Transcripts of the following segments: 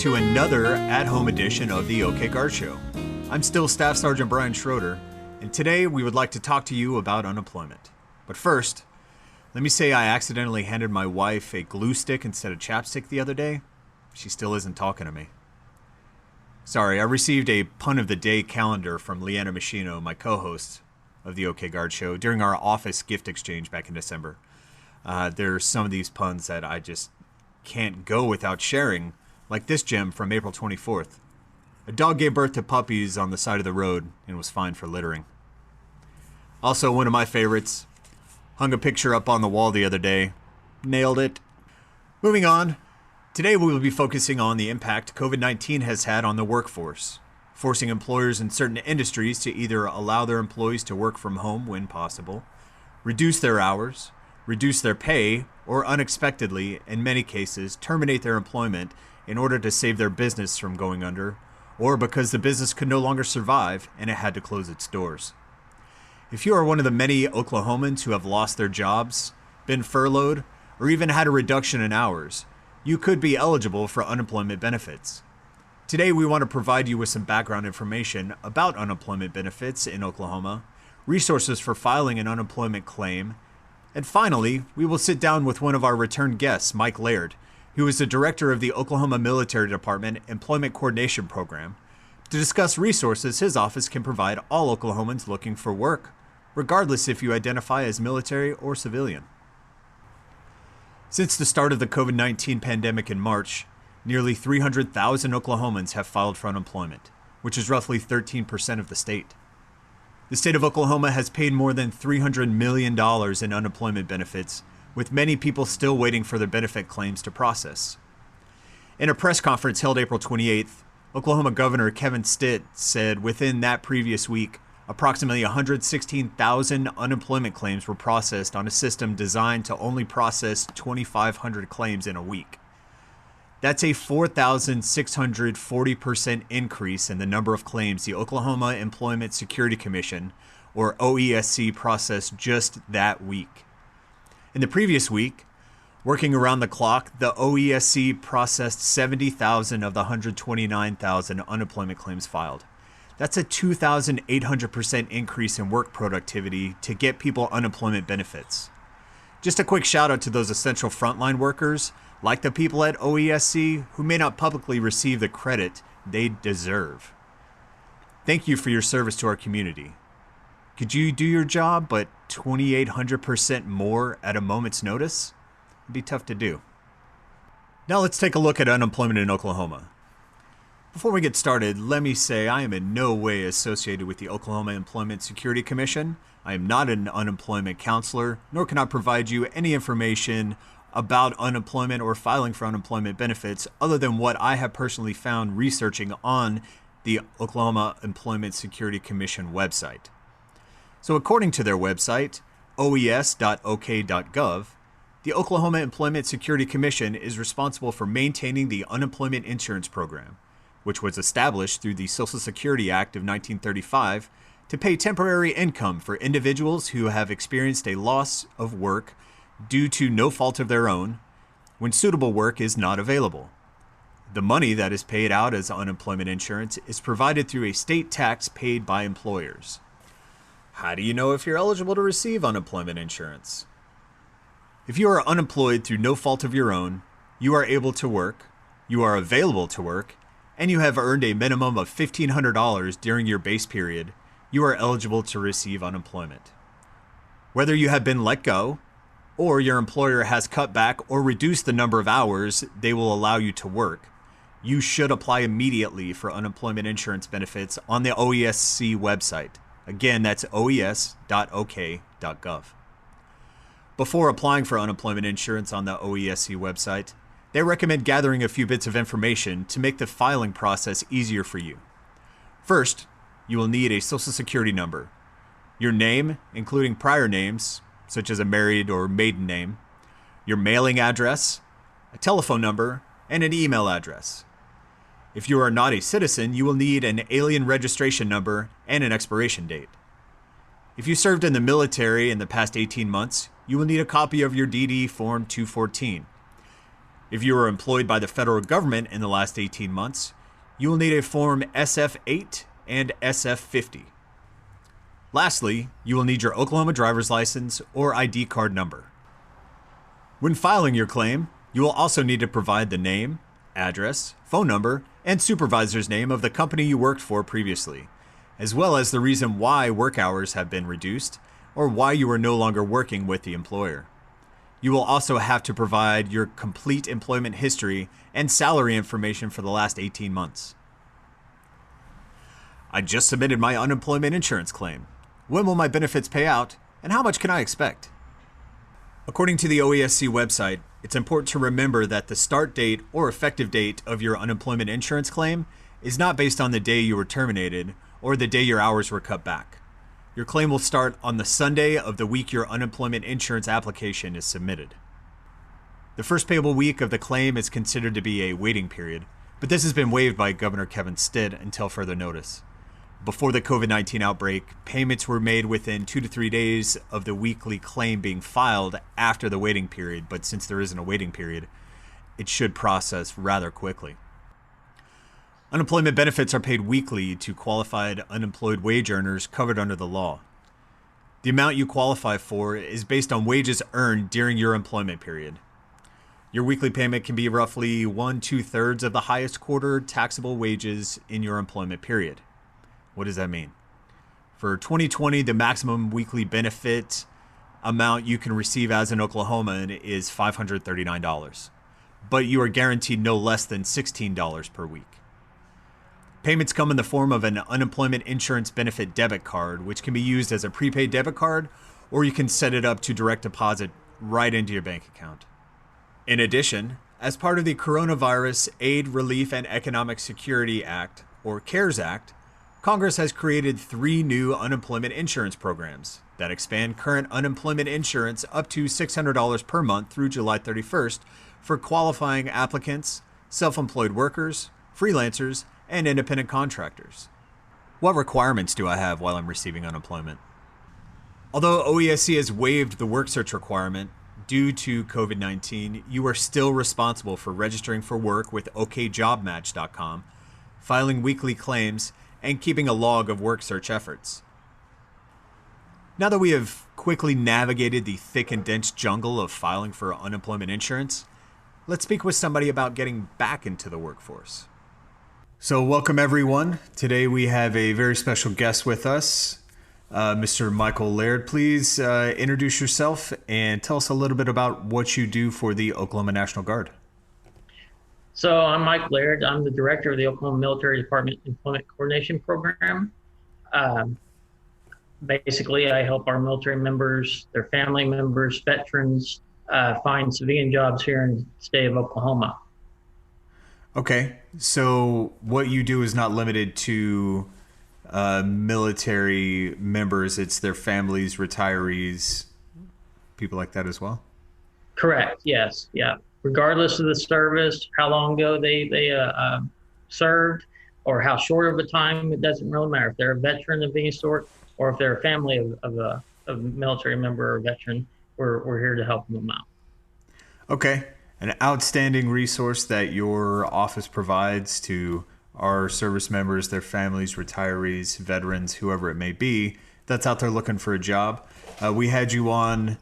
to another at-home edition of the OK Guard Show. I'm still Staff Sergeant Brian Schroeder, and today we would like to talk to you about unemployment. But first, let me say I accidentally handed my wife a glue stick instead of chapstick the other day. She still isn't talking to me. Sorry, I received a pun of the day calendar from Leanna Machino, my co-host of the OK Guard Show, during our office gift exchange back in December. There's some of these puns that I just can't go without sharing, like this gem from April 24th. A dog gave birth to puppies on the side of the road and was fined for littering. Also, one of my favorites, hung a picture up on the wall the other day. Nailed it. Moving on, today we will be focusing on the impact COVID-19 has had on the workforce, forcing employers in certain industries to either allow their employees to work from home when possible, reduce their hours, reduce their pay, or unexpectedly, in many cases, terminate their employment in order to save their business from going under, or because the business could no longer survive and it had to close its doors. If you are one of the many Oklahomans who have lost their jobs, been furloughed, or even had a reduction in hours, you could be eligible for unemployment benefits. Today, we want to provide you with some background information about unemployment benefits in Oklahoma, resources for filing an unemployment claim, and finally, we will sit down with one of our return guests, Mike Laird, who is the director of the Oklahoma Military Department Employment Coordination Program, to discuss resources his office can provide all Oklahomans looking for work, regardless if you identify as military or civilian. Since the start of the COVID-19 pandemic in March, nearly 300,000 Oklahomans have filed for unemployment, which is roughly 13% of the state. The state of Oklahoma has paid more than $300 million in unemployment benefits, with many people still waiting for their benefit claims to process. In a press conference held April 28th, Oklahoma Governor Kevin Stitt said within that previous week, approximately 116,000 unemployment claims were processed on a system designed to only process 2,500 claims in a week. That's a 4,640% increase in the number of claims the Oklahoma Employment Security Commission, or OESC, processed just that week. In the previous week, working around the clock, the OESC processed 70,000 of the 129,000 unemployment claims filed. That's a 2,800% increase in work productivity to get people unemployment benefits. Just a quick shout out to those essential frontline workers, like the people at OESC, who may not publicly receive the credit they deserve. Thank you for your service to our community. Could you do your job, but 2,800% more at a moment's notice? It'd be tough to do. Now let's take a look at unemployment in Oklahoma. Before we get started, let me say I am in no way associated with the Oklahoma Employment Security Commission. I am not an unemployment counselor, nor can I provide you any information about unemployment or filing for unemployment benefits other than what I have personally found researching on the Oklahoma Employment Security Commission website. So according to their website, oes.ok.gov, the Oklahoma Employment Security Commission is responsible for maintaining the unemployment insurance program, which was established through the Social Security Act of 1935 to pay temporary income for individuals who have experienced a loss of work due to no fault of their own when suitable work is not available. The money that is paid out as unemployment insurance is provided through a state tax paid by employers. How do you know if you're eligible to receive unemployment insurance? If you are unemployed through no fault of your own, you are able to work, you are available to work, and you have earned a minimum of $1,500 during your base period, you are eligible to receive unemployment. Whether you have been let go, or your employer has cut back or reduced the number of hours they will allow you to work, you should apply immediately for unemployment insurance benefits on the OESC website. Again, that's oes.ok.gov. Before applying for unemployment insurance on the OESC website, they recommend gathering a few bits of information to make the filing process easier for you. First, you will need a Social Security number, your name, including prior names, such as a married or maiden name, your mailing address, a telephone number, and an email address. If you are not a citizen, you will need an alien registration number and an expiration date. If you served in the military in the past 18 months, you will need a copy of your DD Form 214. If you are employed by the federal government in the last 18 months, you will need a Form SF-8 and SF-50. Lastly, you will need your Oklahoma driver's license or ID card number. When filing your claim, you will also need to provide the name, address, phone number, and supervisor's name of the company you worked for previously, as well as the reason why work hours have been reduced or why you are no longer working with the employer. You will also have to provide your complete employment history and salary information for the last 18 months. I just submitted my unemployment insurance claim. When will my benefits pay out, and how much can I expect? According to the OESC website, it's important to remember that the start date or effective date of your unemployment insurance claim is not based on the day you were terminated or the day your hours were cut back. Your claim will start on the Sunday of the week your unemployment insurance application is submitted. The first payable week of the claim is considered to be a waiting period, but this has been waived by Governor Kevin Stitt until further notice. Before the COVID-19 outbreak, payments were made within 2 to 3 days of the weekly claim being filed after the waiting period, but since there isn't a waiting period, it should process rather quickly. Unemployment benefits are paid weekly to qualified unemployed wage earners covered under the law. The amount you qualify for is based on wages earned during your employment period. Your weekly payment can be roughly 1/2 of the highest quarter taxable wages in your employment period. What does that mean? For 2020, the maximum weekly benefit amount you can receive as an Oklahoman is $539, but you are guaranteed no less than $16 per week. Payments come in the form of an unemployment insurance benefit debit card, which can be used as a prepaid debit card, or you can set it up to direct deposit right into your bank account. In addition, as part of the Coronavirus Aid, Relief, and Economic Security Act, or CARES Act, Congress has created 3 new unemployment insurance programs that expand current unemployment insurance up to $600 per month through July 31st for qualifying applicants, self-employed workers, freelancers, and independent contractors. What requirements do I have while I'm receiving unemployment? Although OESC has waived the work search requirement due to COVID-19, you are still responsible for registering for work with okjobmatch.com, filing weekly claims, and keeping a log of work search efforts. Now that we have quickly navigated the thick and dense jungle of filing for unemployment insurance, let's speak with somebody about getting back into the workforce. So welcome everyone. Today we have a very special guest with us, Mr. Michael Laird. Please introduce yourself and tell us a little bit about what you do for the Oklahoma National Guard. So I'm Mike Laird. I'm the director of the Oklahoma Military Department Employment Coordination Program. Basically, I help our military members, their family members, veterans, find civilian jobs here in the state of Oklahoma. Okay, so what you do is not limited to military members. It's their families, retirees, people like that as well? Correct, yes, yeah. Regardless of the service, how long ago they served, or how short of a time, it doesn't really matter. If they're a veteran of any sort, or if they're a family of a military member or veteran, we're here to help them out. Okay, an outstanding resource that your office provides to our service members, their families, retirees, veterans, whoever it may be, that's out there looking for a job. We had you on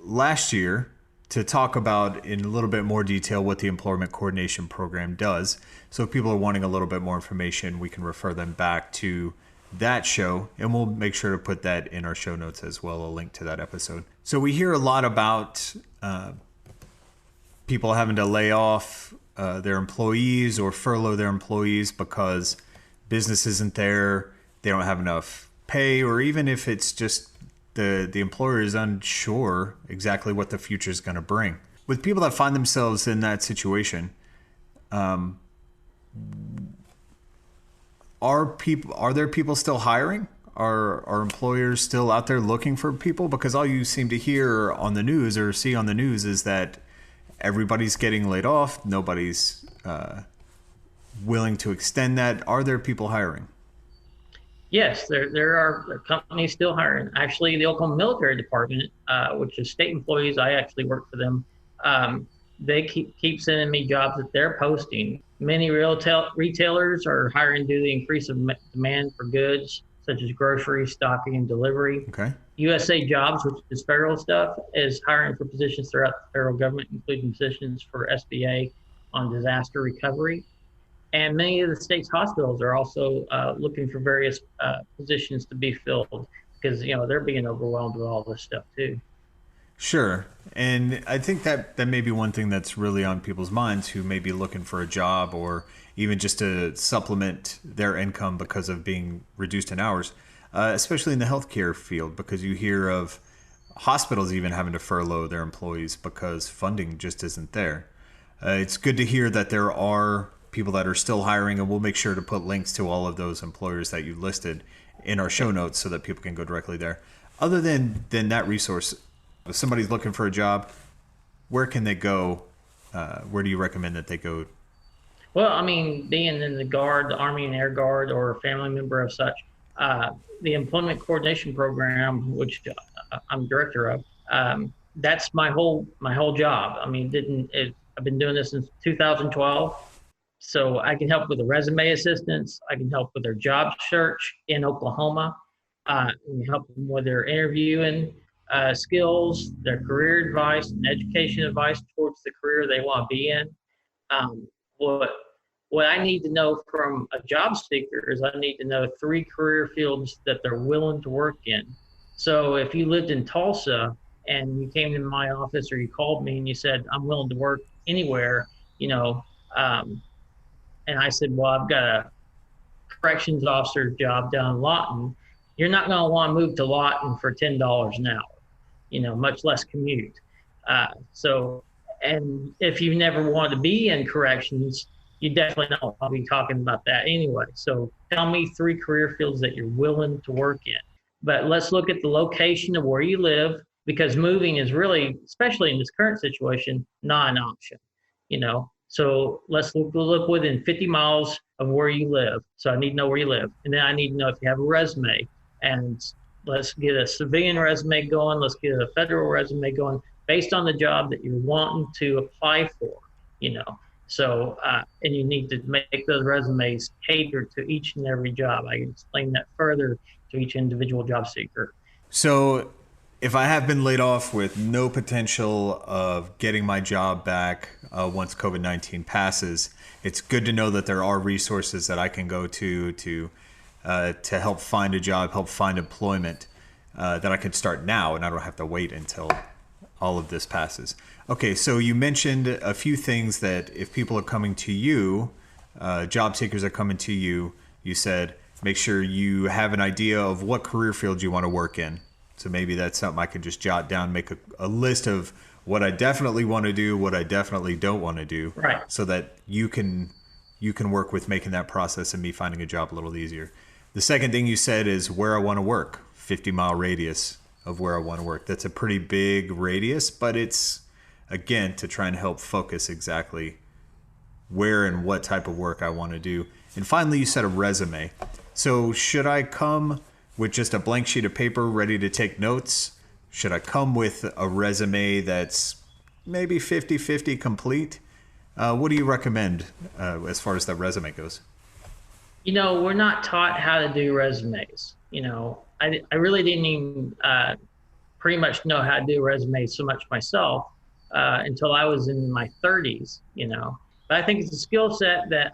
last year to talk about in a little bit more detail what the Employment Coordination Program does. So if people are wanting a little bit more information, we can refer them back to that show, and we'll make sure to put that in our show notes as well, a link to that episode. So we hear a lot about people having to lay off their employees or furlough their employees because business isn't there, they don't have enough pay, or even if it's just the employer is unsure exactly what the future is going to bring. With people that find themselves in that situation, are there people still hiring? Are employers still out there looking for people? Because all you seem to hear on the news or see on the news is that everybody's getting laid off. Nobody's willing to extend that. Are there people hiring? Yes, there are companies still hiring. Actually, the Oklahoma Military Department, which is state employees, I actually work for them. they keep sending me jobs that they're posting. Many retailers are hiring due to the increase of demand for goods such as grocery stocking and delivery. Okay. USA Jobs, which is federal stuff, is hiring for positions throughout the federal government, including positions for SBA on disaster recovery. And many of the state's hospitals are also looking for various positions to be filled because they're being overwhelmed with all this stuff too. Sure. And I think that may be one thing that's really on people's minds who may be looking for a job or even just to supplement their income because of being reduced in hours, especially in the healthcare field, because you hear of hospitals even having to furlough their employees because funding just isn't there. It's good to hear that there are people that are still hiring, and we'll make sure to put links to all of those employers that you listed in our show notes so that people can go directly there. Other than that resource, if somebody's looking for a job, where can they go? Where do you recommend that they go? Well, I mean, being in the Guard, the Army and Air Guard, or a family member of such, the Employment Coordination Program, which I'm director of, that's my whole job. I mean, I've been doing this since 2012. So I can help with the resume assistance. I can help with their job search in Oklahoma. I can help them with their interviewing skills, their career advice, and education advice towards the career they want to be in. Um, what I need to know from a job seeker is I need to know 3 career fields that they're willing to work in. So if you lived in Tulsa and you came to my office or you called me and you said, I'm willing to work anywhere, and I said, well, I've got a corrections officer job down in Lawton. You're not going to want to move to Lawton for $10 an hour, much less commute. And if you never wanted to be in corrections, you definitely know I'll be talking about that anyway. So tell me 3 career fields that you're willing to work in. But let's look at the location of where you live, because moving is really, especially in this current situation, not an option. So let's look within 50 miles of where you live. So I need to know where you live. And then I need to know if you have a resume. And let's get a civilian resume going. Let's get a federal resume going based on the job that you're wanting to apply for. So, and you need to make those resumes cater to each and every job. I can explain that further to each individual job seeker. So if I have been laid off with no potential of getting my job back once COVID-19 passes, it's good to know that there are resources that I can go to help find a job, help find employment, that I can start now and I don't have to wait until all of this passes. Okay, so you mentioned a few things that if people are coming to you, job seekers are coming to you, you said make sure you have an idea of what career field you want to work in. So maybe that's something I could just jot down, make a list of what I definitely want to do, what I definitely don't want to do, right? So that you can work with making that process and me finding a job a little easier. The second thing you said is where I want to work, 50-mile radius of where I want to work. That's a pretty big radius, but it's, again, to try and help focus exactly where and what type of work I want to do. And finally, you said a resume. So should I come with just a blank sheet of paper ready to take notes? Should I come with a resume that's maybe 50-50 complete? What do you recommend as far as that resume goes? We're not taught how to do resumes. I really didn't even pretty much know how to do resumes so much myself until I was in my 30s, But I think it's a skill set that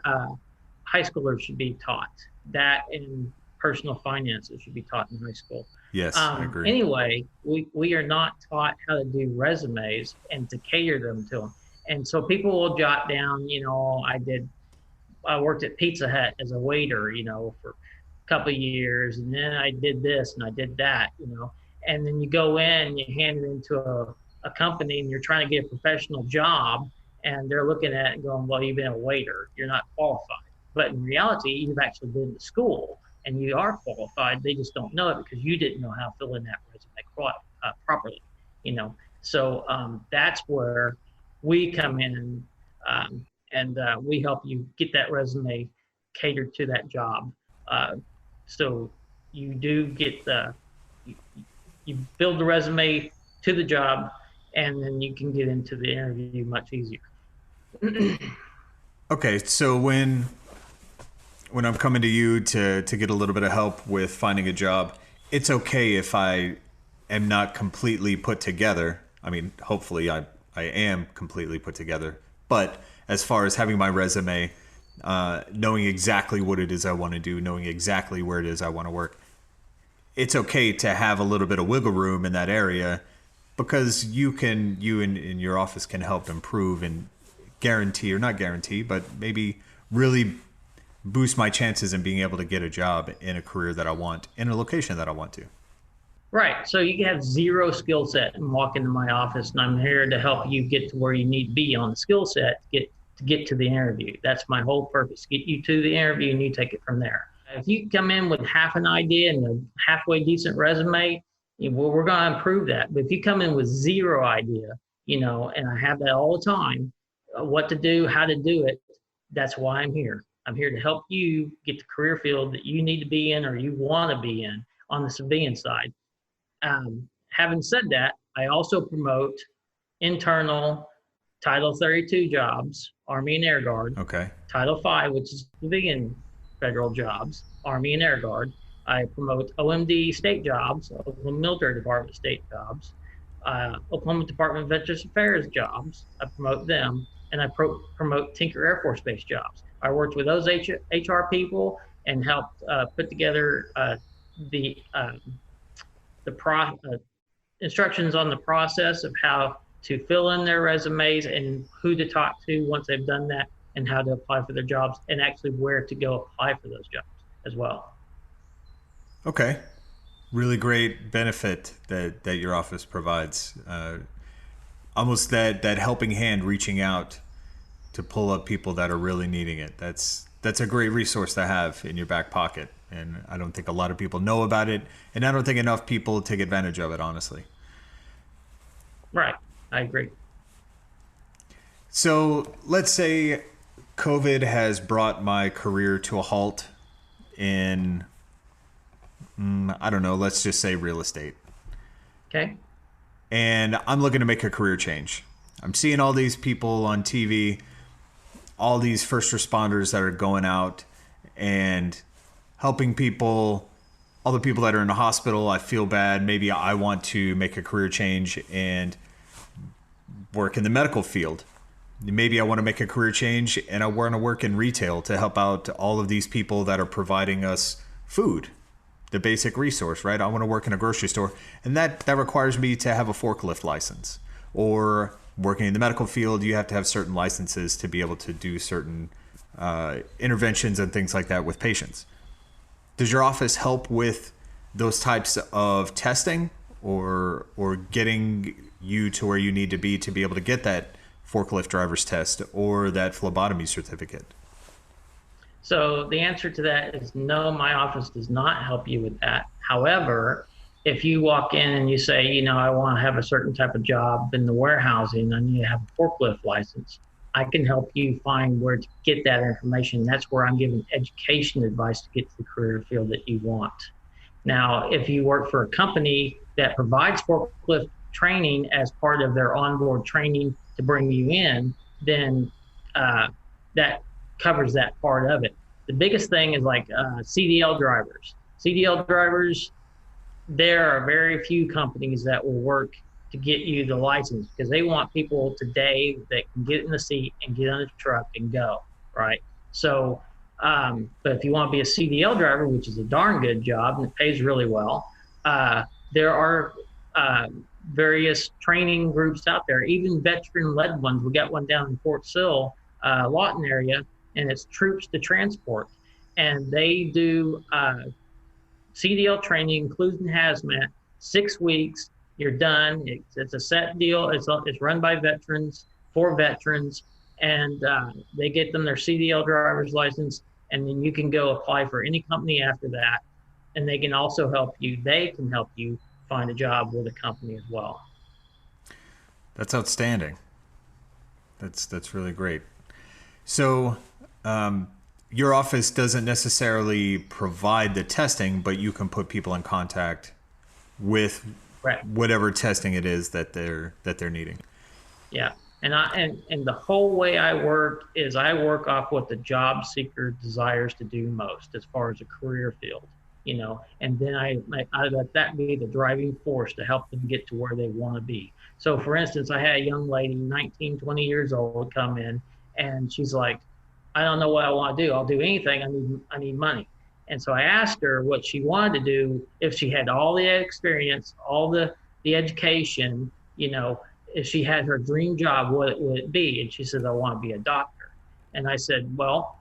high schoolers should be taught. That and personal finances should be taught in high school. Yes, I agree. Anyway, we are not taught how to do resumes and to cater them to them. And so people will jot down, I worked at Pizza Hut as a waiter, for a couple of years, and then I did this and I did that, and then you go in and you hand it into a company and you're trying to get a professional job, and they're looking at it and going, well, you've been a waiter, you're not qualified. But in reality, you've actually been to school and you are qualified. They just don't know it because you didn't know how to fill in that resume properly, So that's where we come in and we help you get that resume catered to that job. So you do get you build the resume to the job, and then you can get into the interview much easier. Okay, so when I'm coming to you to get a little bit of help with finding a job, it's okay if I am not completely put together. I mean, hopefully I am completely put together. But as far as having my resume, knowing exactly what it is I want to do, knowing exactly where it is I want to work, it's okay to have a little bit of wiggle room in that area, because you in your office can help improve and guarantee, or not guarantee, but maybe really boost my chances in being able to get a job in a career that I want, in a location that I want to. Right. So you can have zero skill set and walk into my office, and I'm here to help you get to where you need to be on the skill set to get to the interview. That's my whole purpose. Get you to the interview and you take it from there. If you come in with half an idea and a halfway decent resume, well, we're going to improve that. But if you come in with zero idea, and I have that all the time, what to do, how to do it, that's why I'm here. I'm here to help you get the career field that you need to be in or you want to be in on the civilian side. Having said that, I also promote internal Title 32 jobs, Army and Air Guard. Okay. Title 5, which is civilian federal jobs, Army and Air Guard. I promote OMD state jobs, Oklahoma Military Department state jobs, Oklahoma Department of Veterans Affairs jobs. I promote them, and I promote Tinker Air Force Base jobs. I worked with those HR people and helped put together the instructions on the process of how to fill in their resumes and who to talk to once they've done that, and how to apply for their jobs, and actually where to go apply for those jobs as well. Okay. Really great benefit that your office provides. Almost that helping hand reaching out to pull up people that are really needing it. That's a great resource to have in your back pocket. And I don't think a lot of people know about it. And I don't think enough people take advantage of it, honestly. Right. I agree. So let's say COVID has brought my career to a halt in, I don't know, let's just say real estate. Okay. And I'm looking to make a career change. I'm seeing all these people on TV, all these first responders that are going out and helping people, all the people that are in the hospital. I feel bad. Maybe I want to make a career change and work in the medical field. Maybe I want to make a career change and I want to work in retail to help out all of these people that are providing us food, the basic resource, right? I want to work in a grocery store, and that requires me to have a forklift license. Or working in the medical field, you have to have certain licenses to be able to do certain interventions and things like that with patients. Does your office help with those types of testing, or getting you to where you need to be able to get that forklift driver's test or that phlebotomy certificate? So the answer to that is no, my office does not help you with that. However, if you walk in and you say, I want to have a certain type of job in the warehousing, I need to have a forklift license, I can help you find where to get that information. That's where I'm giving education advice to get to the career field that you want. Now, if you work for a company that provides forklift training as part of their onboard training to bring you in, then that covers that part of it. The biggest thing is like CDL drivers. CDL drivers, there are very few companies that will work to get you the license, because they want people today that can get in the seat and get on the truck and go, right? So, but if you want to be a CDL driver, which is a darn good job and it pays really well, there are various training groups out there, even veteran-led ones. We got one down in Fort Sill, Lawton area, and it's Troops to Transport. And they do CDL training, including hazmat, 6 weeks, you're done. It's a set deal. It's run by veterans, for veterans, and they get them their CDL driver's license, and then you can go apply for any company after that. And they can also help you. They can help you find a job with a company as well. That's outstanding. That's really great. So your office doesn't necessarily provide the testing, but you can put people in contact with Correct. whatever testing it is that they're needing. Yeah. And the whole way I work is I work off what the job seeker desires to do most as far as a career field, and then I let that be the driving force to help them get to where they want to be. So for instance, I had a young lady, 19, 20 years old, come in, and she's like, I don't know what I want to do. I'll do anything. I need money. And so I asked her what she wanted to do if she had all the experience, all the education, if she had her dream job, what would it be? And she said, I want to be a doctor. And I said, well,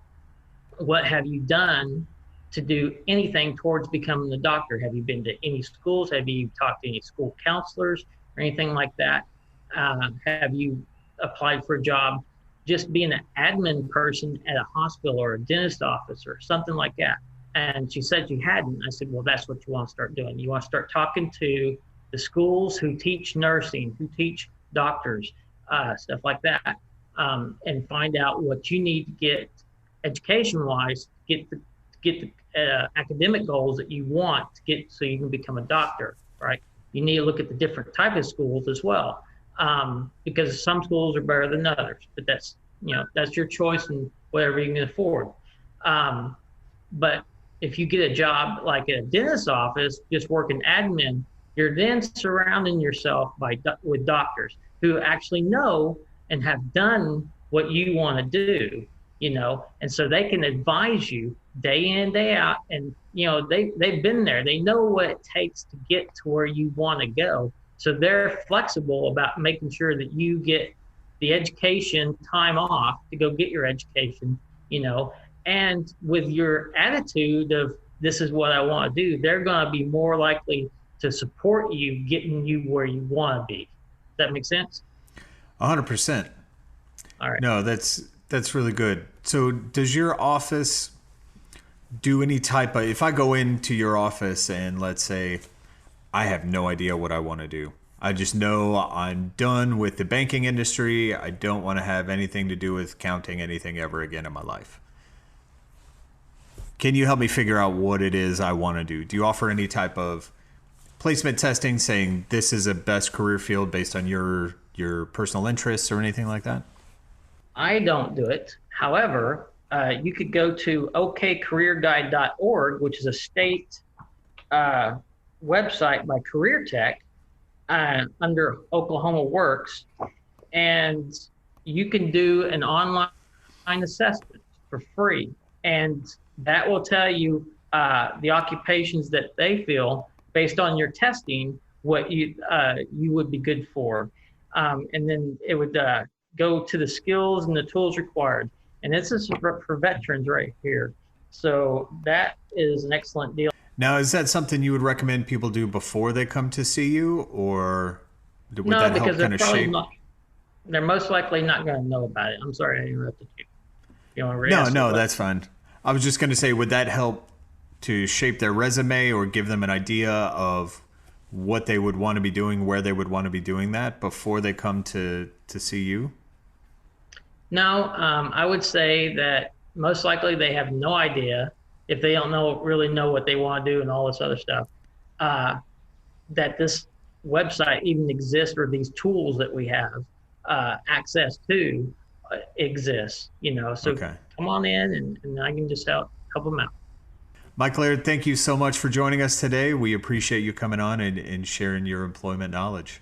what have you done to do anything towards becoming a doctor? Have you been to any schools? Have you talked to any school counselors or anything like that? Have you applied for a job just being an admin person at a hospital or a dentist office or something like that? And she said she hadn't. I said, well, that's what you want to start doing. You want to start talking to the schools who teach nursing, who teach doctors, stuff like that, and find out what you need to get education-wise, get the academic goals that you want to get so you can become a doctor, right? You need to look at the different type of schools as well, because some schools are better than others, but that's your choice and whatever you can afford. But if you get a job like at a dentist's office, just working admin, you're then surrounding yourself with doctors who actually know and have done what you want to do, and so they can advise you day in, day out, and they've been there. They know what it takes to get to where you want to go. So they're flexible about making sure that you get the education time off to go get your education, and with your attitude of this is what I want to do, they're going to be more likely to support you getting you where you want to be. Does that make sense? 100%. All right. No, that's really good. So does your office do any type of, if I go into your office and let's say I have no idea what I want to do, I just know I'm done with the banking industry, I don't want to have anything to do with counting anything ever again in my life, can you help me figure out what it is I want to do? Do you offer any type of placement testing saying this is a best career field based on your personal interests or anything like that? I don't do it. However, you could go to okcareerguide.org, which is a state website by Career Tech under Oklahoma Works, and you can do an online assessment for free, and that will tell you the occupations that they feel based on your testing what you would be good for, and then it would go to the skills and the tools required. And this is for veterans right here. So that is an excellent deal. Now, is that something you would recommend people do before they come to see you, or would that help kind of shape? They're most likely not going to know about it. I'm sorry I interrupted you. You want to No, that's fine. I was just going to say, would that help to shape their resume or give them an idea of what they would want to be doing, where they would want to be doing that before they come to see you? No, I would say that most likely they have no idea, if they don't really know what they want to do and all this other stuff, that this website even exists, or these tools that we have access to exists. So okay. Come on in and I can just help them out. Mike Laird, thank you so much for joining us today. We appreciate you coming on and sharing your employment knowledge.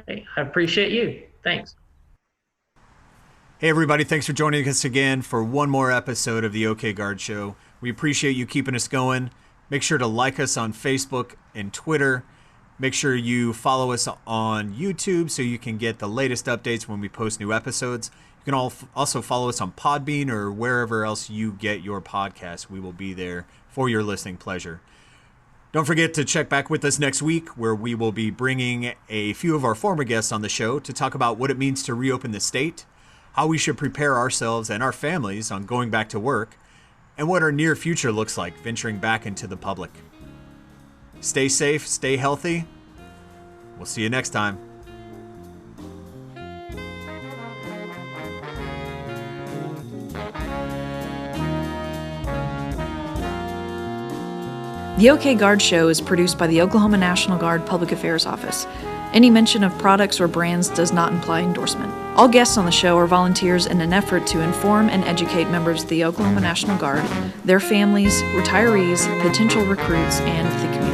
Hey, I appreciate you. Thanks. Hey everybody, thanks for joining us again for one more episode of the OK Guard Show. We appreciate you keeping us going. Make sure to like us on Facebook and Twitter. Make sure you follow us on YouTube so you can get the latest updates when we post new episodes. You can also follow us on Podbean or wherever else you get your podcasts. We will be there for your listening pleasure. Don't forget to check back with us next week, where we will be bringing a few of our former guests on the show to talk about what it means to reopen the state, how we should prepare ourselves and our families on going back to work, and what our near future looks like venturing back into the public. Stay safe, stay healthy. We'll see you next time. The OK Guard Show is produced by the Oklahoma National Guard Public Affairs Office. Any mention of products or brands does not imply endorsement. All guests on the show are volunteers in an effort to inform and educate members of the Oklahoma National Guard, their families, retirees, potential recruits, and the community.